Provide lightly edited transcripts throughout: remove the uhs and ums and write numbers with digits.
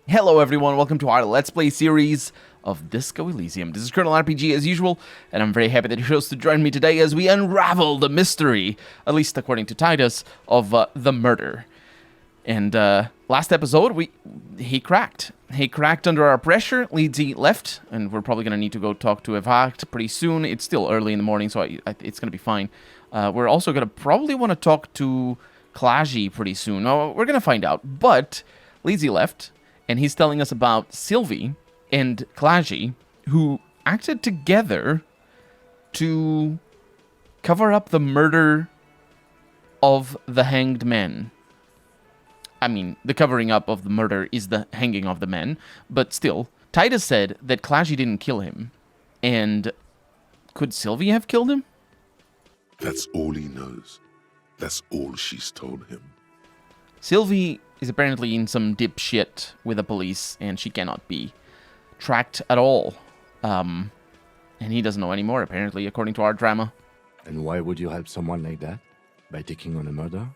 Hello everyone, welcome to our Let's Play series of Disco Elysium. This is Colonel RPG as usual, and I'm very happy that you chose to join me today as we unravel the mystery, at least according to Titus, of the murder. And last episode, he cracked. He cracked under our pressure. Leedsy left, and we're probably going to need to go talk to Evakt pretty soon. It's still early in the morning, so it's going to be fine. We're also going to probably want to talk to Klaji pretty soon. No, we're going to find out. But Leedsy left, and he's telling us about Sylvie and Klaji, who acted together to cover up the murder of the hanged men. I mean, the covering up of the murder is the hanging of the men, but still, Titus said that Klaji didn't kill him. And could Sylvie have killed him? That's all he knows. That's all she's told him. Sylvie is apparently in some dipshit with the police, and she cannot be tracked at all. And he doesn't know anymore, apparently, according to our drama. And why would you help someone like that? By taking on a murder?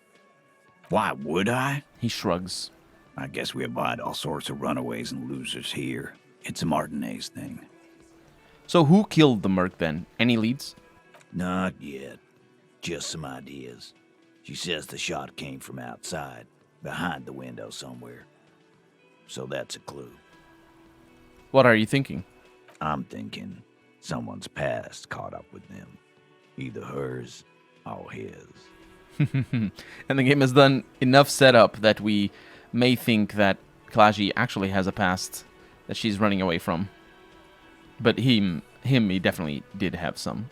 Why would I? He shrugs. I guess we abide all sorts of runaways and losers here. It's a Martinez thing. So who killed the merc then? Any leads? Not yet. Just some ideas. She says the shot came from outside, behind the window somewhere. So that's a clue. What are you thinking? I'm thinking someone's past caught up with them. Either hers or his. And the game has done enough setup that we may think that Klaji actually has a past that she's running away from. But he definitely did have some.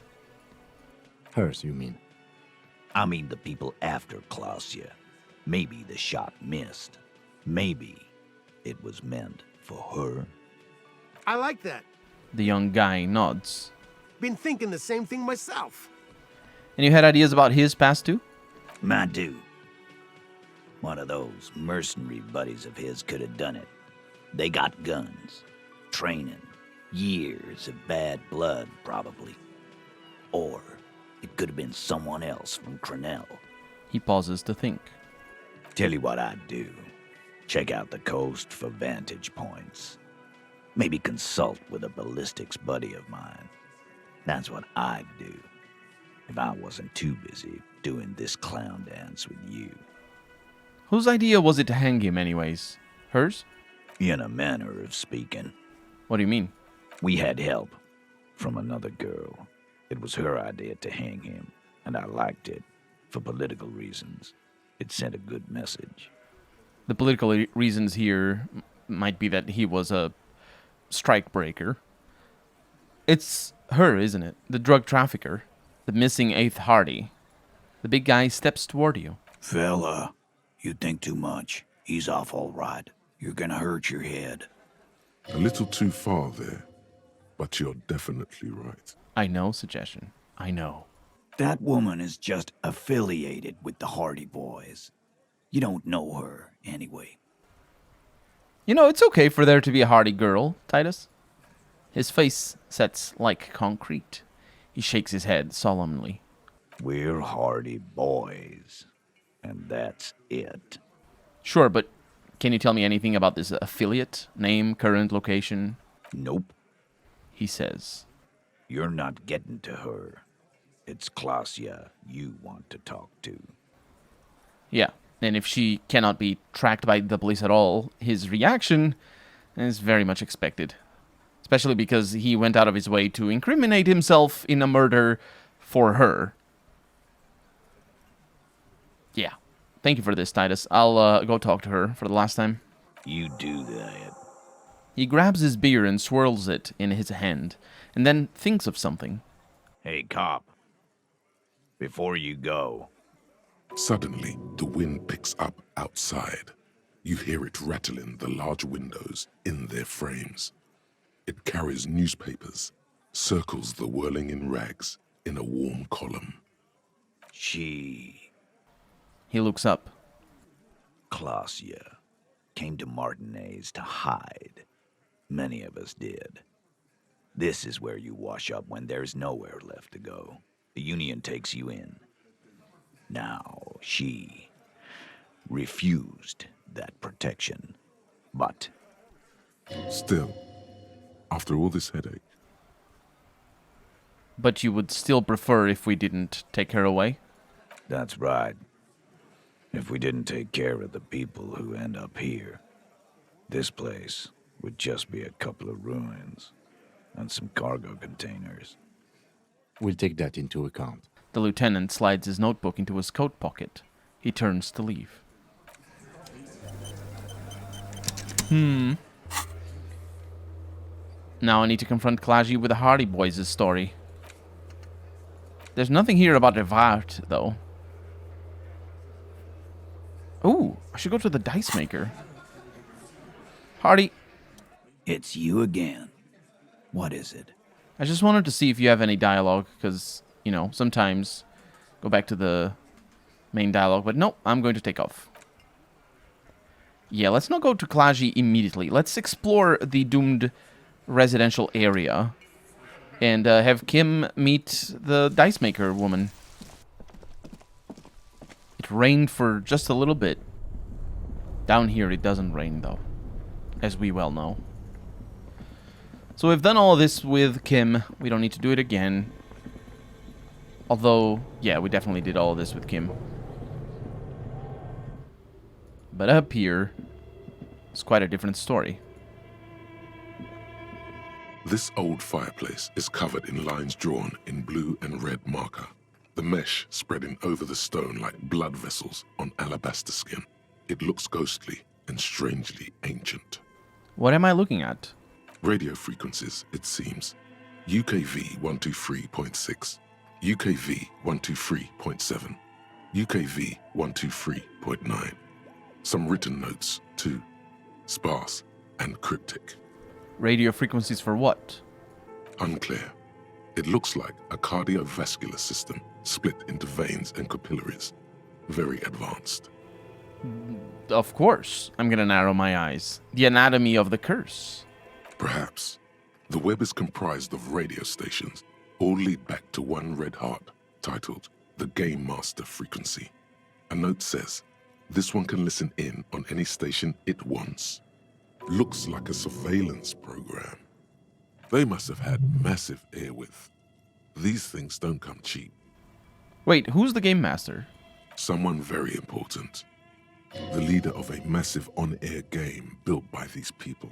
Hers, you mean? I mean the people after Klausya. Maybe the shot missed. Maybe it was meant for her. I like that. The young guy nods. Been thinking the same thing myself. And you had ideas about his past too? My dude. One of those mercenary buddies of his could have done it. They got guns, training, years of bad blood, probably. Or it could have been someone else from Crenell. He pauses to think. Tell you what I'd do. Check out the coast for vantage points. Maybe consult with a ballistics buddy of mine. That's what I'd do if I wasn't too busy doing this clown dance with you. Whose idea was it to hang him anyways? Hers? In a manner of speaking. What do you mean? We had help from another girl. It was her idea to hang him, and I liked it for political reasons. It sent a good message. The political reasons here might be that he was a strike breaker. It's her, isn't it? The drug trafficker. The missing 8th Hardy. The big guy steps toward you. Fella, you think too much. He's off all right. You're gonna hurt your head. A little too far there, but you're definitely right. I know, suggestion. I know. That woman is just affiliated with the Hardy Boys. You don't know her, anyway. You know, it's okay for there to be a Hardy girl, Titus. His face sets like concrete. He shakes his head solemnly. We're Hardy Boys, and that's it. Sure, but can you tell me anything about this affiliate? Name, current location? Nope, He says. you're not getting to her. It's Klausya you want to talk to. Yeah, and if she cannot be tracked by the police at all, his reaction is very much expected. Especially because he went out of his way to incriminate himself in a murder for her. Yeah. Thank you for this, Titus. I'll go talk to her for the last time. You do that. He grabs his beer and swirls it in his hand, and then thinks of something. Hey, cop. Before you go, Suddenly, the wind picks up outside. You hear it rattling the large windows in their frames. It carries newspapers, circles the whirling in rags in a warm column. she, He looks up. Klausya, came to Martinez to hide. Many of us did. This is where you wash up when there's nowhere left to go. The Union takes you in. Now, she refused that protection, but Still, after all this headache, But you would still prefer if we didn't take her away? That's right. If we didn't take care of the people who end up here, this place would just be a couple of ruins and some cargo containers. We'll take that into account. The lieutenant slides his notebook into his coat pocket. He turns to leave. Now I need to confront Klaji with the Hardy Boys' story. There's nothing here about Revart, though. Ooh, I should go to the dice maker. Hardy, It's you again. What is it? I just wanted to see if you have any dialogue, because, you know, sometimes go back to the main dialogue, but nope, I'm going to take off. Yeah, let's not go to Klaji immediately. Let's explore the doomed residential area and have Kim meet the dice maker woman. It rained for just a little bit. Down here it doesn't rain, though, as we well know. So we've done all this with Kim. We don't need to do it again. Although, yeah, we definitely did all of this with Kim. But up here, it's quite a different story. this old fireplace is covered in lines drawn in blue and red marker, the mesh spreading over the stone like blood vessels on alabaster skin. It looks ghostly and strangely ancient. What am I looking at? Radio frequencies, it seems. UKV 123.6, UKV 123.7, UKV 123.9. Some written notes, too. Sparse and cryptic. Radio frequencies for what? Unclear. It looks like a cardiovascular system split into veins and capillaries. Very advanced. Of course, I'm gonna narrow my eyes. The anatomy of the curse. Perhaps. The web is comprised of radio stations, all lead back to one red heart, titled the Game Master Frequency. A note says, this one can listen in on any station it wants. Looks like a surveillance program. They must have had massive airwidth. These things don't come cheap. Wait, who's the game master? Someone very important. The leader of a massive on-air game built by these people.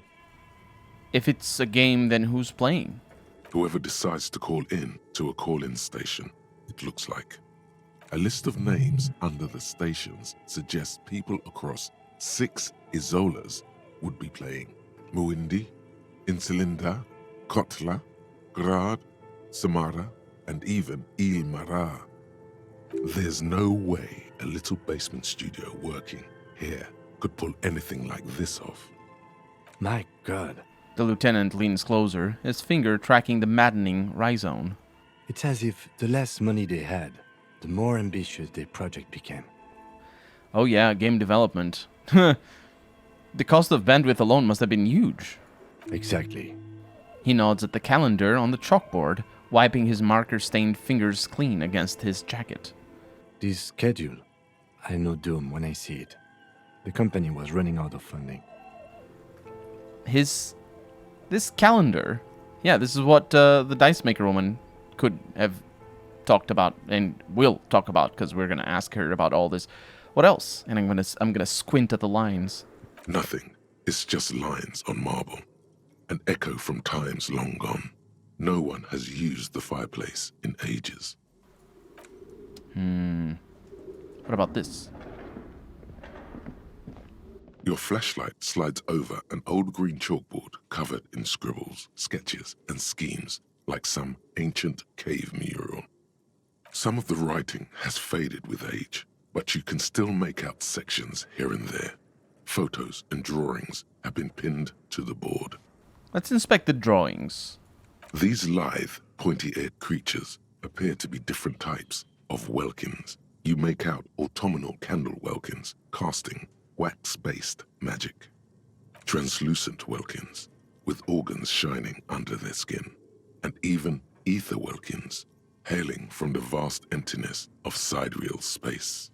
If it's a game, then who's playing? Whoever decides to call in to a call-in station, it looks like. A list of names under the stations suggests people across 6 Isolas would be playing. Muindi, Insulinda, Kotla, Grad, Samara, and even Ilmara. There's no way a little basement studio working here could pull anything like this off. My God. The lieutenant leans closer, his finger tracking the maddening rhizome. It's as if the less money they had, the more ambitious their project became. Oh yeah, game development. The cost of bandwidth alone must have been huge. Exactly. He nods at the calendar on the chalkboard, wiping his marker-stained fingers clean against his jacket. This schedule, I know doom when I see it. The company was running out of funding. This calendar, yeah, this is what the dice maker woman could have talked about and will talk about, because we're gonna ask her about all this. What else? And I'm gonna squint at the lines. Nothing. It's just lines on marble. An echo from times long gone. No one has used the fireplace in ages. What about this? Your flashlight slides over an old green chalkboard covered in scribbles, sketches, and schemes like some ancient cave mural. Some of the writing has faded with age, but you can still make out sections here and there. Photos and drawings have been pinned to the board. Let's inspect the drawings. These lithe, pointy-eared creatures appear to be different types of Welkins. You make out autumnal candle Welkins casting wax-based magic. Translucent Welkins with organs shining under their skin. And even ether Welkins hailing from the vast emptiness of sidereal space.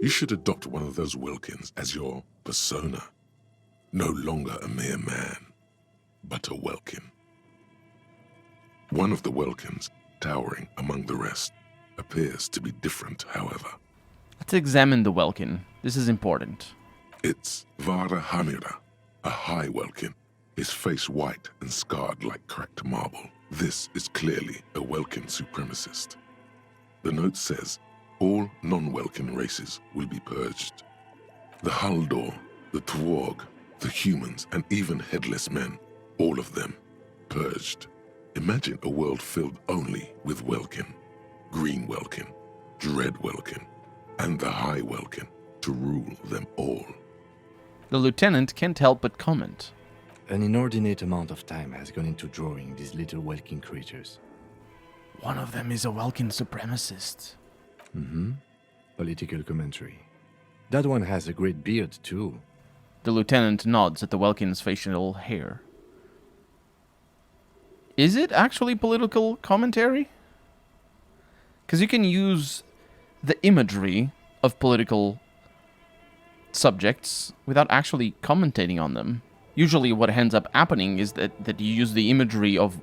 You should adopt one of those Welkins as your persona. No longer a mere man, but a Welkin. One of the Welkins, towering among the rest, appears to be different, however. Let's examine the Welkin. This is important. It's Vara Hamira, a high Welkin, his face white and scarred like cracked marble. This is clearly a Welkin supremacist. The note says, all non-Welkin races will be purged. The Haldor, the Twarg, the humans, and even headless men, all of them, purged. Imagine a world filled only with Welkin, Green Welkin, Dread Welkin, and the High Welkin to rule them all. The lieutenant can't help but comment. An inordinate amount of time has gone into drawing these little Welkin creatures. One of them is a Welkin supremacist. Political commentary. That one has a great beard, too. The lieutenant nods at the Welkin's facial hair. Is it actually political commentary? Because you can use the imagery of political subjects without actually commentating on them. Usually what ends up happening is that you use the imagery of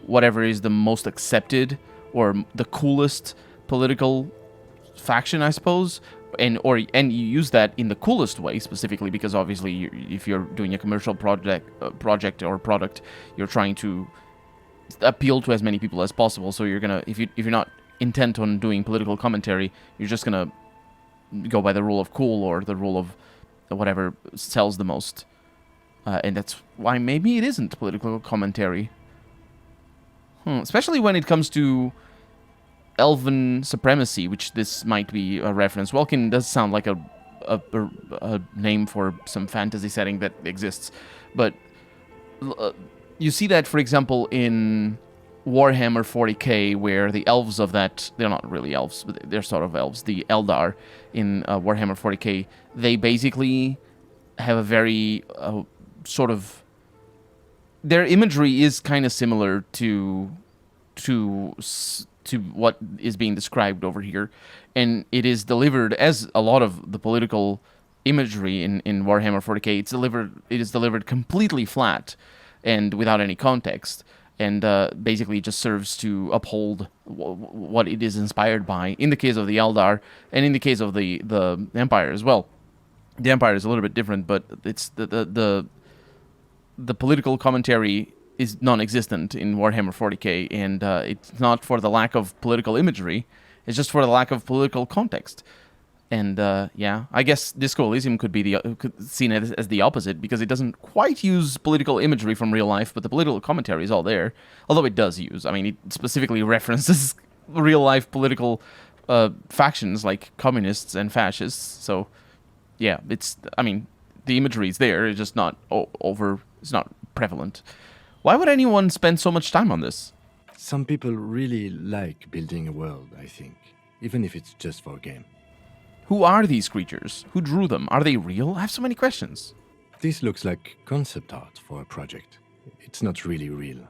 whatever is the most accepted or the coolest political faction, I suppose, and you use that in the coolest way, specifically because obviously if you're doing a commercial project or product, you're trying to appeal to as many people as possible. So you're gonna, if you're not intent on doing political commentary, you're just gonna go by the rule of cool or the rule of whatever sells the most, and that's why maybe it isn't political commentary. Especially when it comes to elven supremacy, which this might be a reference. Welkin does sound like a name for some fantasy setting that exists, but you see that, for example, in Warhammer 40k, where the elves of that, they're not really elves, but they're sort of elves, the Eldar in Warhammer 40k, they basically have a very sort of, their imagery is kind of similar to what is being described over here, and it is delivered as a lot of the political imagery in Warhammer 40k. It is delivered completely flat and without any context, and basically just serves to uphold what it is inspired by. In the case of the Eldar, and in the case of the Empire as well. The Empire is a little bit different, but it's the political commentary is non-existent in Warhammer 40k, and it's not for the lack of political imagery, it's just for the lack of political context. And yeah, I guess Disco Elysium could be seen as the opposite, because it doesn't quite use political imagery from real life, but the political commentary is all there. Although it does use, I mean, it specifically references real life political factions like communists and fascists. So yeah, I mean, the imagery is there, it's just not it's not prevalent. Why would anyone spend so much time on this? Some people really like building a world, I think, even if it's just for a game. Who are these creatures? Who drew them? Are they real? I have so many questions. This looks like concept art for a project. It's not really real.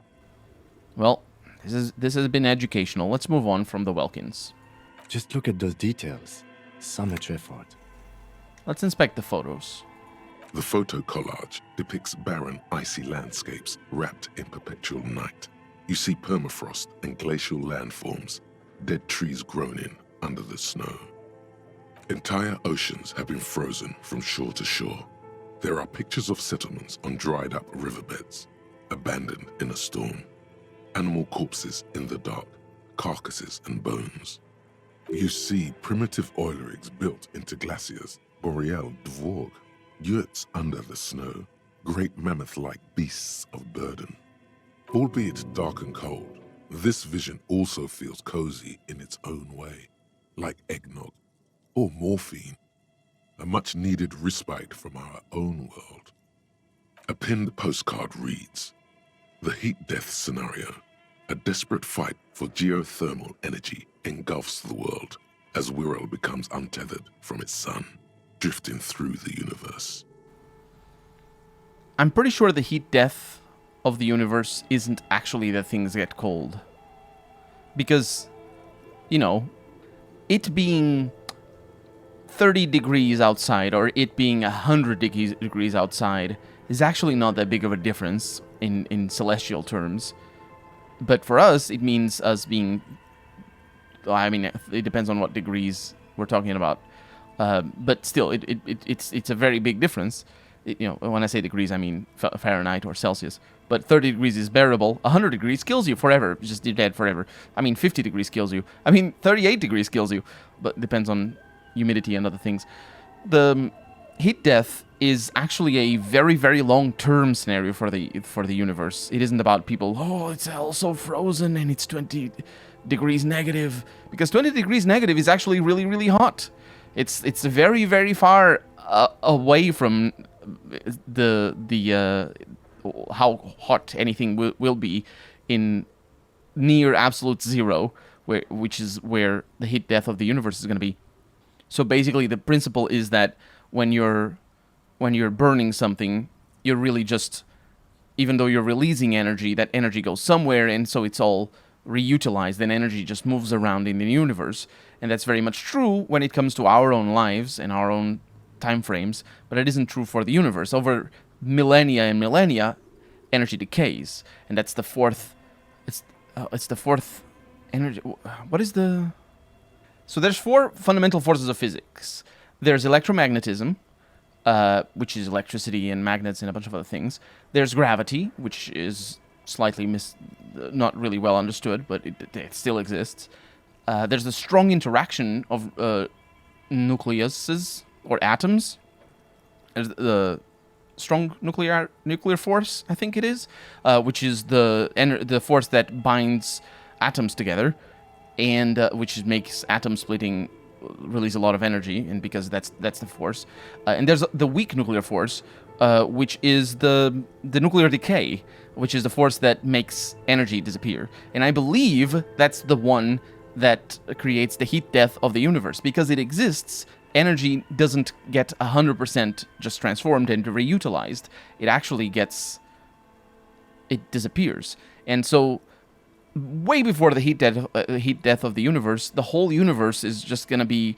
Well, this has been educational. Let's move on from the Welkins. Just look at those details. So much effort. Let's inspect the photos. The photo collage depicts barren, icy landscapes wrapped in perpetual night. You see permafrost and glacial landforms, dead trees grown in under the snow. Entire oceans have been frozen from shore to shore. There are pictures of settlements on dried-up riverbeds, abandoned in a storm. Animal corpses in the dark, carcasses and bones. You see primitive oil rigs built into glaciers, boreal dvorg, yurts under the snow, great mammoth-like beasts of burden. Albeit dark and cold, this vision also feels cozy in its own way, like eggnog or morphine, a much-needed respite from our own world. A pinned postcard reads, "The heat death scenario, a desperate fight for geothermal energy engulfs the world as Wirral becomes untethered from its sun, drifting through the universe." I'm pretty sure the heat death of the universe isn't actually that things get cold. Because, you know, it being 30 degrees outside or it being 100 degrees outside is actually not that big of a difference in celestial terms. But for us, it means us being... I mean, it depends on what degrees we're talking about. But still, it's a very big difference. When I say degrees, I mean Fahrenheit or Celsius. But 30 degrees is bearable. 100 degrees kills you forever. Just you're dead forever. I mean, 50 degrees kills you. I mean, 38 degrees kills you. But it depends on humidity and other things. The heat death is actually a very, very long-term scenario for the universe. It isn't about people, oh, it's all so frozen and it's 20 degrees negative. Because 20 degrees negative is actually really, really hot. It's very, very far away from the how hot anything will be in near absolute zero, which is where the heat death of the universe is going to be. So basically, the principle is that when you're burning something, you're really just, even though you're releasing energy, that energy goes somewhere, and so it's all reutilized, and energy just moves around in the universe. And that's very much true when it comes to our own lives and our own time frames, but it isn't true for the universe. Over millennia and millennia, energy decays, and that's the fourth. It's the fourth energy. What is the? So there's 4 fundamental forces of physics. There's electromagnetism, which is electricity and magnets and a bunch of other things. There's gravity, which is slightly not really well understood, but it still exists. There's the strong interaction of nucleuses or atoms. There's the strong nuclear force, I think it is, which is the force that binds atoms together, and which makes atom splitting release a lot of energy, and because that's the force. And there's the weak nuclear force, which is the nuclear decay, which is the force that makes energy disappear. And I believe that's the one that creates the heat death of the universe. Because it exists, energy doesn't get 100% just transformed and reutilized. It actually it disappears. And so way before the heat death of the universe, the whole universe is just going to be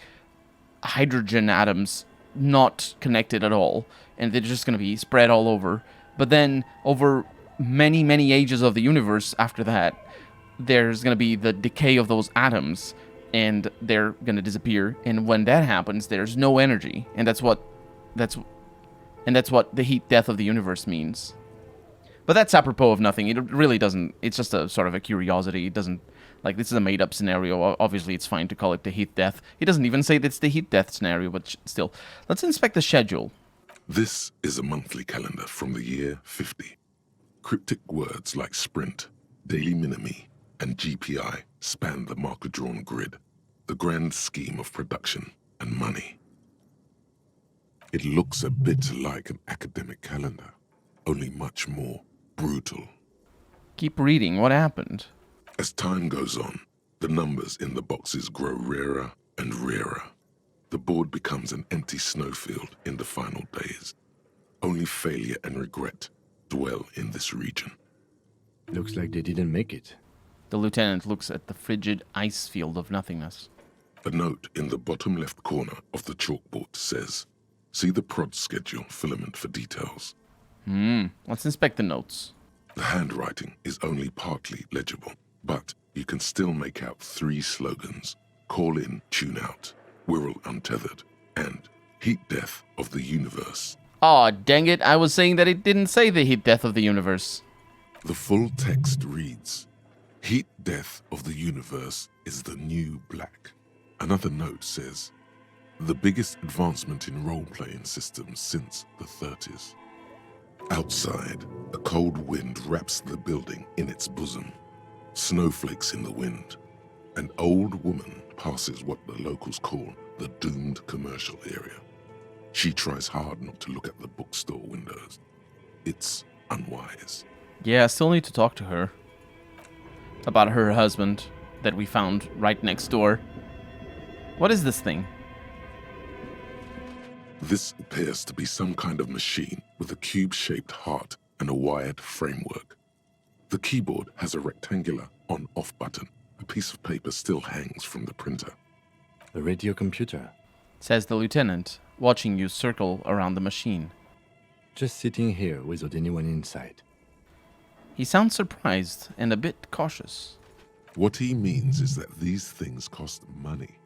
hydrogen atoms not connected at all, and they're just going to be spread all over. But then over many, many ages of the universe after that, there's going to be the decay of those atoms, and they're going to disappear. And when that happens, there's no energy, and that's what the heat death of the universe means. But that's apropos of nothing. It really doesn't. It's just a sort of a curiosity. It doesn't, like, this is a made-up scenario. Obviously, it's fine to call it the heat death. He doesn't even say that's the heat death scenario, but still. Let's inspect the schedule. This is a monthly calendar from the year 50. Cryptic words like sprint, daily minimi, and GPI span the marker-drawn grid, the grand scheme of production and money. It looks a bit like an academic calendar, only much more brutal. Keep reading. What happened? As time goes on, the numbers in the boxes grow rarer and rarer. The board becomes an empty snowfield in the final days. Only failure and regret dwell in this region. Looks like they didn't make it. The lieutenant looks at the frigid ice field of nothingness. A note in the bottom left corner of the chalkboard says, "See the prod schedule filament for details." Let's inspect the notes. The handwriting is only partly legible, but you can still make out 3 slogans: call in, tune out, Wirral untethered, and heat death of the universe. Aw, dang it, I was saying that it didn't say the heat death of the universe. The full text reads, "Heat death of the universe is the new black." Another note says, "The biggest advancement in role-playing systems since the 30s. Outside, a cold wind wraps the building in its bosom. Snowflakes in the wind. An old woman passes what the locals call the doomed commercial area. She tries hard not to look at the bookstore windows. It's unwise." Yeah, I still need to talk to her about her husband that we found right next door. What is this thing? This appears to be some kind of machine with a cube-shaped heart and a wired framework. The keyboard has a rectangular on-off button. A piece of paper still hangs from the printer. A radio computer. Says the lieutenant, watching you circle around the machine. Just sitting here without anyone inside. He sounds surprised and a bit cautious. What he means is that these things cost money.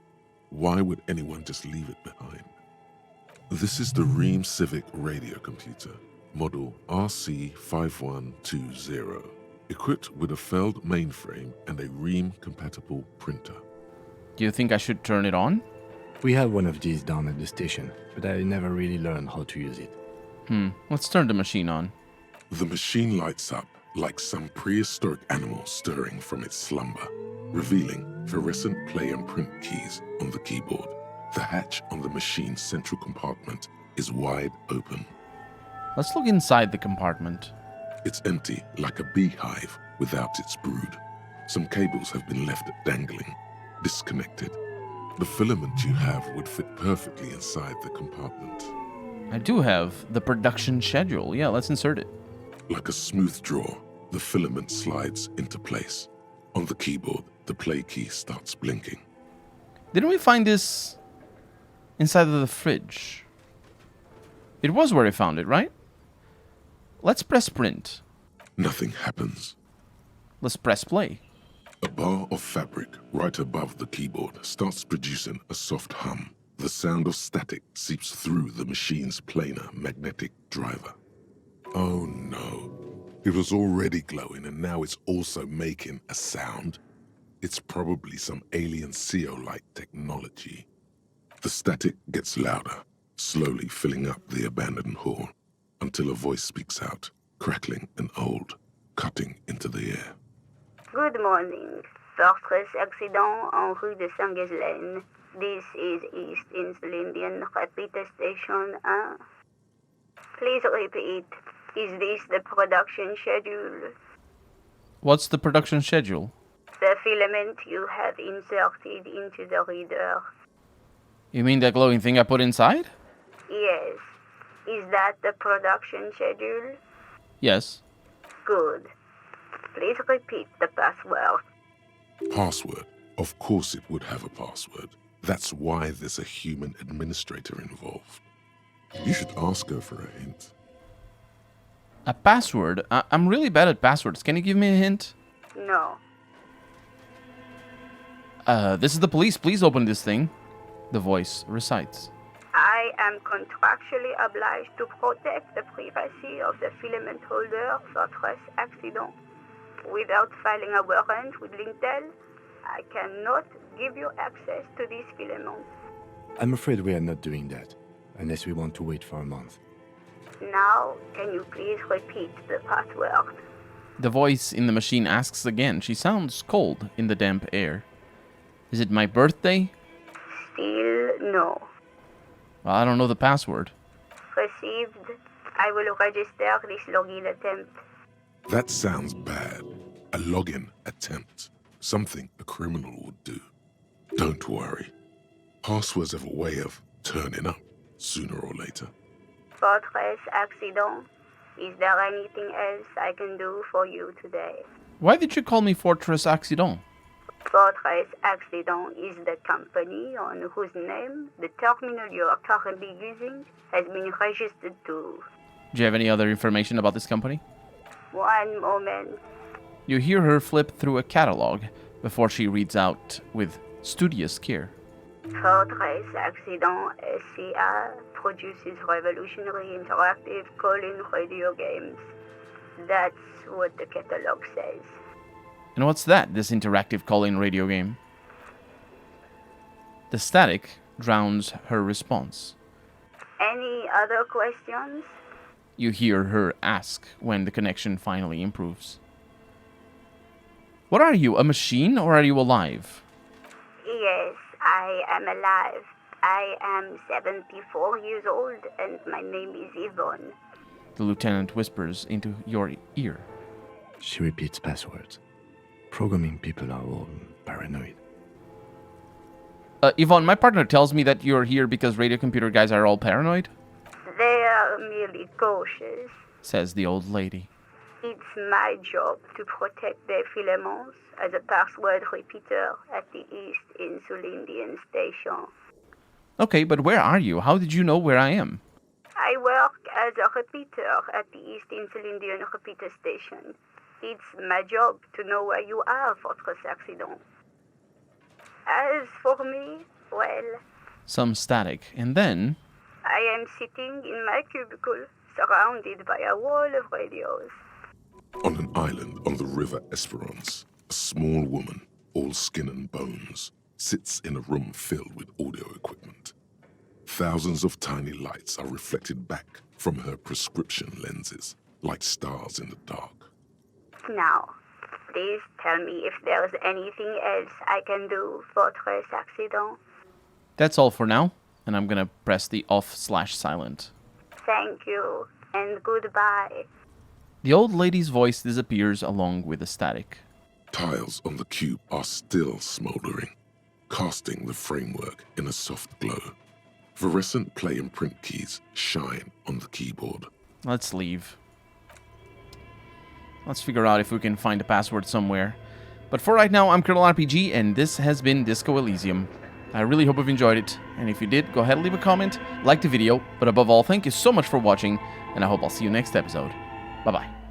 Why would anyone just leave it behind? This is the Ream Civic radio computer, model RC5120, equipped with a Feld mainframe and a Ream-compatible printer. Do you think I should turn it on? We have one of these down at the station, but I never really learned how to use it. Let's turn the machine on. The machine lights up like some prehistoric animal stirring from its slumber, revealing fluorescent play and print keys on the keyboard. The hatch on the machine's central compartment is wide open. Let's look inside the compartment. It's empty like a beehive without its brood. Some cables have been left dangling, disconnected. The filament you have would fit perfectly inside the compartment. I do have the production schedule. Yeah, let's insert it. Like a smooth drawer, the filament slides into place. On the keyboard, the play key starts blinking. Didn't we find this inside of the fridge? It was where I found it, right? Let's press print. Nothing happens. Let's press play. A bar of fabric right above the keyboard starts producing a soft hum. The sound of static seeps through the machine's planar magnetic driver. Oh no. It was already glowing and now it's also making a sound. It's probably some alien CO-like technology. The static gets louder, slowly filling up the abandoned hall, until a voice speaks out, crackling and old, cutting into the air. Good morning. Fortress accident en rue de Saint-Ghislaine. This is East Incidentally, repeat station 1. Please repeat. Is this the production schedule? What's the production schedule? The filament you have inserted into the reader. You mean that glowing thing I put inside? Yes. Is that the production schedule? Yes. Good. Please repeat the password. Password. Of course it would have a password. That's why there's a human administrator involved. You should ask her for a hint. A password? I'm really bad at passwords. Can you give me a hint? No. This is the police. Please open this thing. The voice recites. I am contractually obliged to protect the privacy of the filament holder for stress accident. Without filing a warrant with Lintel, I cannot give you access to this filament. I'm afraid we are not doing that, unless we want to wait for a month. Now, can you please repeat the password? The voice in the machine asks again. She sounds cold in the damp air. Is it my birthday? Still no. Well, I don't know the password. Received. I will register this login attempt. That sounds bad. A login attempt. Something a criminal would do. Don't worry. Passwords have a way of turning up sooner or later. Fortress accident. Is there anything else I can do for you today? Why did you call me Fortress Accident? Fortress Accident is the company on whose name the terminal you are currently using has been registered to. Do you have any other information about this company? One moment. You hear her flip through a catalog before she reads out with studious care. Fortress Accident SCA produces revolutionary interactive call-in radio games. That's what the catalog says. And what's that, this interactive call-in radio game? The static drowns her response. Any other questions? You hear her ask when the connection finally improves. What are you, a machine, or are you alive? Yes, I am alive. I am 74 years old and my name is Yvonne. The lieutenant whispers into your ear. She repeats passwords. Programming people are all paranoid. Yvonne, my partner tells me that you're here because radio computer guys are all paranoid, They are merely cautious. says the old lady. It's my job to protect their filaments as a password repeater at the East Insulindian station. Okay, but where are you? How did you know where I am? I work As a repeater at the East Incidentally repeater station, it's my job to know where you are, Fortress Accident. As for me, well, Some static, and then... I am sitting in my cubicle, surrounded by a wall of radios. On an island on the river Esperance, a small woman, all skin and bones, sits in a room filled with audio equipment. Thousands of tiny lights are reflected back from her prescription lenses, like stars in the dark. Now, please tell me if there's anything else I can do, Fortress Accident. That's all for now, and I'm gonna press the off/silent. Thank you, and goodbye. The old lady's voice disappears along with the static. Tiles on the cube are still smoldering, casting the framework in a soft glow. Fluorescent play and print keys shine on the keyboard. Let's leave. Let's figure out if we can find a password somewhere. But for right now, I'm Colonel RPG, and this has been Disco Elysium. I really hope you've enjoyed it, and if you did, go ahead and leave a comment, like the video, but above all, thank you so much for watching, and I hope I'll see you next episode. Bye-bye.